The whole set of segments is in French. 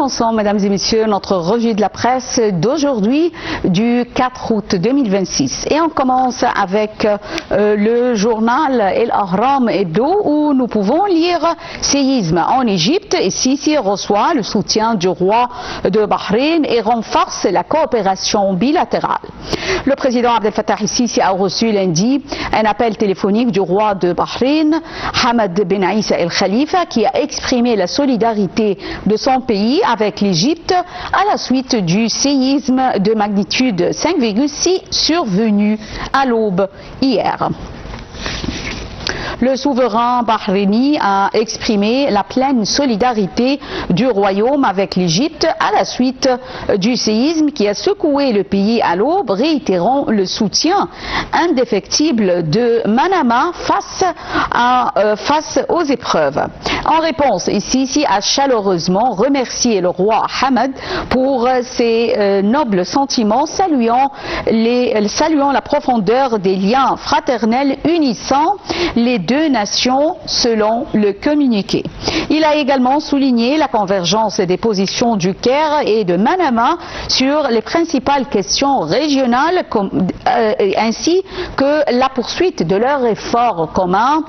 commençons, mesdames et messieurs, notre revue de la presse d'aujourd'hui, du 4 août 2026. Et on commence avec le journal El Ahram Hebdo, où nous pouvons lire séisme en Égypte. Et Sisi reçoit le soutien du roi de Bahreïn et renforce la coopération bilatérale. Le président Abdel Fattah el-Sisi a reçu lundi un appel téléphonique du roi de Bahreïn, Hamad Ben Issa El Khalifa, qui a exprimé la solidarité de son pays avec l'Égypte à la suite du séisme de magnitude 5,6 survenu à l'aube hier. Le souverain bahreïni a exprimé la pleine solidarité du royaume avec l'Égypte à la suite du séisme qui a secoué le pays à l'aube, réitérant le soutien indéfectible de Manama face aux épreuves. En réponse, Sisi a chaleureusement remercié le roi Hamad pour ses nobles sentiments, saluant la profondeur des liens fraternels unissant les deux nations selon le communiqué. Il a également souligné la convergence des positions du Caire et de Manama sur les principales questions régionales ainsi que la poursuite de leurs efforts communs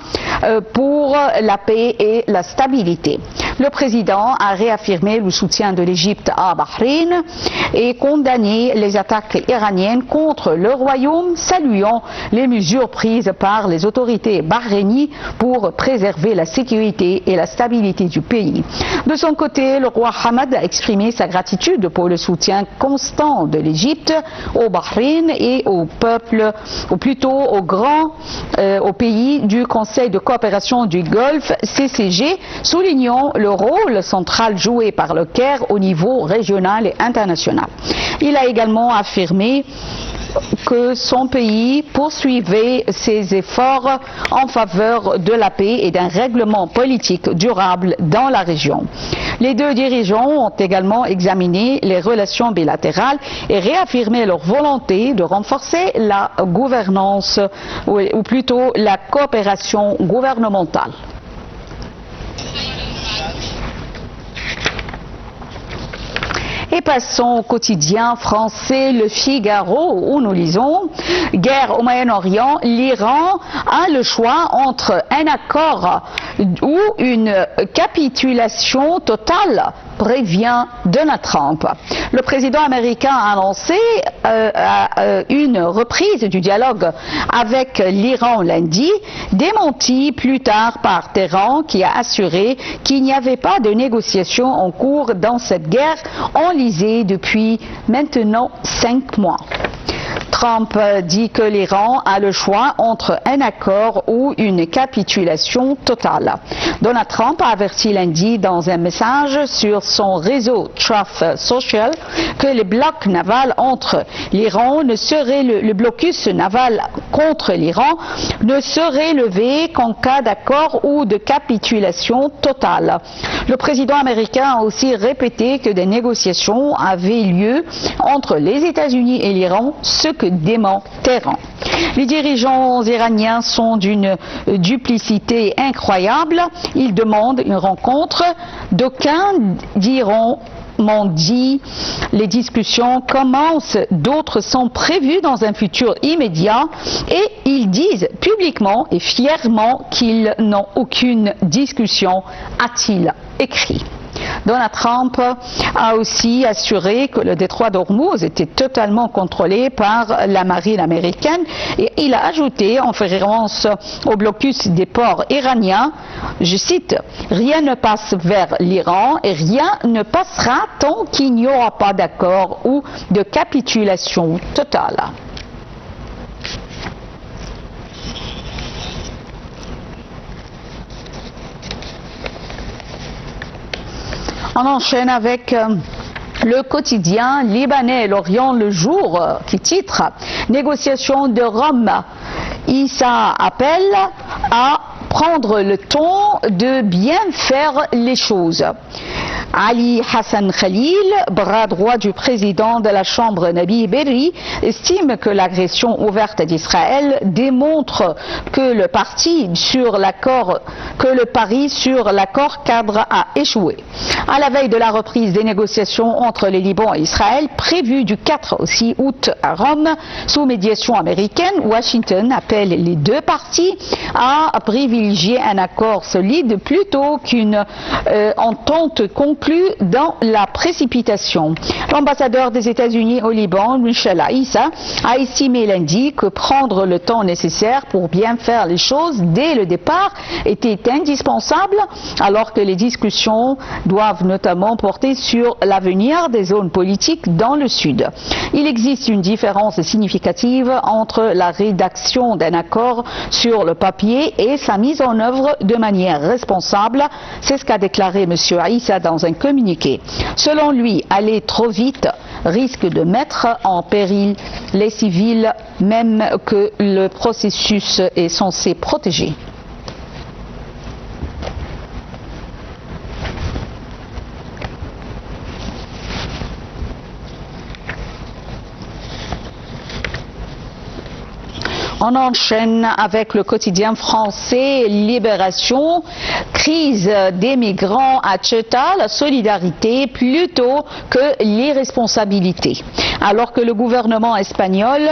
pour la paix et la stabilité. Le président a réaffirmé le soutien de l'Égypte à Bahreïn et condamné les attaques iraniennes contre le royaume, saluant les mesures prises par les autorités bahreïniennes pour préserver la sécurité et la stabilité du pays. De son côté, le roi Hamad a exprimé sa gratitude pour le soutien constant de l'Égypte au Bahreïn et au peuple, ou plutôt au pays du Conseil de coopération du Golfe, CCG, soulignant le rôle central joué par le Caire au niveau régional et international. Il a également affirmé que son pays poursuivait ses efforts en faveur de la paix et d'un règlement politique durable dans la région. Les deux dirigeants ont également examiné les relations bilatérales et réaffirmé leur volonté de renforcer la gouvernance, ou plutôt la coopération gouvernementale. Et passons au quotidien français Le Figaro, où nous lisons « Guerre au Moyen-Orient, l'Iran a le choix entre un accord ou une capitulation totale », prévient Donald Trump. Le président américain a annoncé une reprise du dialogue avec l'Iran lundi, démenti plus tard par Téhéran, qui a assuré qu'il n'y avait pas de négociations en cours dans cette guerre enlisée depuis maintenant 5 mois. Trump dit que l'Iran a le choix entre un accord ou une capitulation totale. Donald Trump a averti lundi dans un message sur son réseau Truth Social que le bloc naval entre l'Iran le blocus naval contre l'Iran ne serait levé qu'en cas d'accord ou de capitulation totale. Le président américain a aussi répété que des négociations avaient lieu entre les États-Unis et l'Iran, ce que dément Téhéran. Les dirigeants iraniens sont d'une duplicité incroyable. Ils demandent une rencontre. D'aucuns diront m'ont dit les discussions commencent, d'autres sont prévues dans un futur immédiat et ils disent publiquement et fièrement qu'ils n'ont aucune discussion, a-t-il écrit. Donald Trump a aussi assuré que le détroit d'Ormuz était totalement contrôlé par la marine américaine et il a ajouté en référence au blocus des ports iraniens, je cite, « Rien ne passe vers l'Iran et rien ne passera tant qu'il n'y aura pas d'accord ou de capitulation totale ». On enchaîne avec le quotidien libanais L'Orient le jour qui titre « Négociation de Rome ». Issa appelle à prendre le temps de bien faire les choses. Ali Hassan Khalil, bras droit du président de la Chambre Nabi Berri, estime que l'agression ouverte d'Israël démontre que le pari sur l'accord cadre a échoué. À la veille de la reprise des négociations entre le Liban et Israël, prévues du 4 au 6 août à Rome, sous médiation américaine, Washington appelle les deux parties à privilégier un accord solide plutôt qu'une entente conclue dans la précipitation. L'ambassadeur des États-Unis au Liban, Michel Aïssa, a estimé lundi que prendre le temps nécessaire pour bien faire les choses dès le départ était indispensable, alors que les discussions doivent notamment porter sur l'avenir des zones politiques dans le Sud. Il existe une différence significative entre la rédaction d'un accord sur le papier et sa mise en œuvre de manière responsable, c'est ce qu'a déclaré M. Aïssa dans un communiqué. Selon lui, aller trop vite risque de mettre en péril les civils, même que le processus est censé protéger. On enchaîne avec le quotidien français Libération. Crise des migrants à Ceuta, la solidarité plutôt que l'irresponsabilité. Alors que le gouvernement espagnol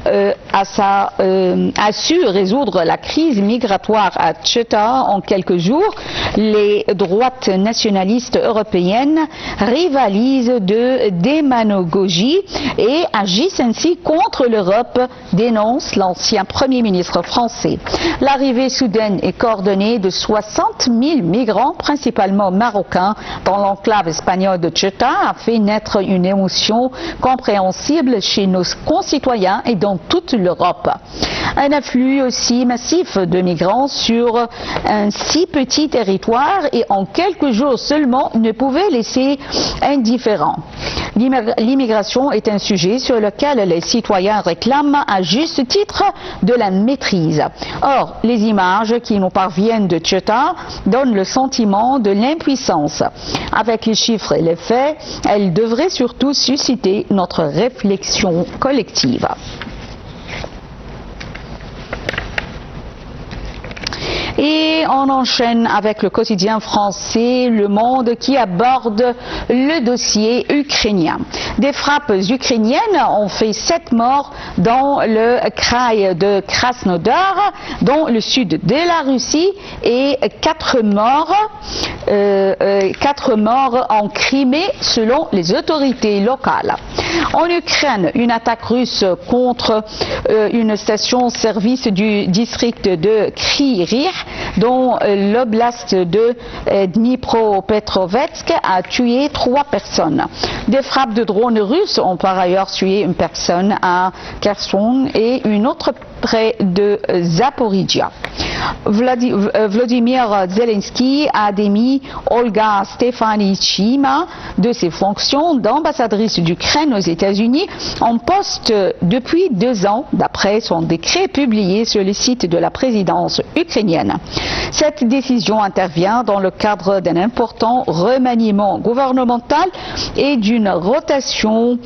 a su résoudre la crise migratoire à Ceuta en quelques jours, les droites nationalistes européennes rivalisent de démagogie et agissent ainsi contre l'Europe, dénonce l'ancien Premier ministre français. L'arrivée soudaine et coordonnée de 60 000 migrants, principalement marocains, dans l'enclave espagnole de Ceuta a fait naître une émotion compréhensible chez nos concitoyens et dans toute l'Europe. Un afflux aussi massif de migrants sur un si petit territoire et en quelques jours seulement ne pouvait laisser indifférent. L'immigration est un sujet sur lequel les citoyens réclament à juste titre de la maîtrise. Or, les images qui nous parviennent de Ceuta donnent le sentiment de l'impuissance. Avec les chiffres et les faits, elles devraient surtout susciter notre réflexion collective. Et on enchaîne avec le quotidien français Le Monde qui aborde le dossier ukrainien. Des frappes ukrainiennes ont fait 7 morts dans le kraï de Krasnodar, dans le sud de la Russie, et 4 morts en Crimée selon les autorités locales. En Ukraine, une attaque russe contre une station-service du district de Kryvyi dont l'oblast de Dnipropetrovsk a tué 3 personnes. Des frappes de drones russes ont par ailleurs tué une personne à Kherson et une autre près de Zaporizhia. Vladimir Zelensky a démis Olga Stefanishyna de ses fonctions d'ambassadrice d'Ukraine aux États-Unis en poste depuis 2 ans, d'après son décret publié sur le site de la présidence ukrainienne. Cette décision intervient dans le cadre d'un important remaniement gouvernemental et d'une rotation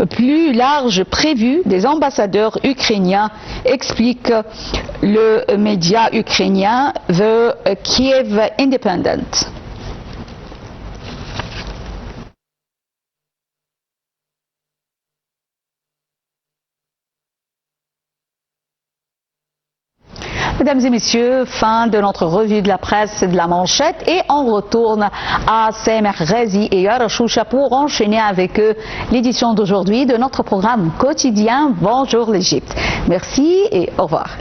plus large prévue des ambassadeurs ukrainiens, explique le média ukrainien The Kiev Independent. Mesdames et messieurs, fin de notre revue de la presse de la manchette et on retourne à Samer Razi et Yarashoucha pour enchaîner avec eux l'édition d'aujourd'hui de notre programme quotidien Bonjour l'Égypte. Merci et au revoir.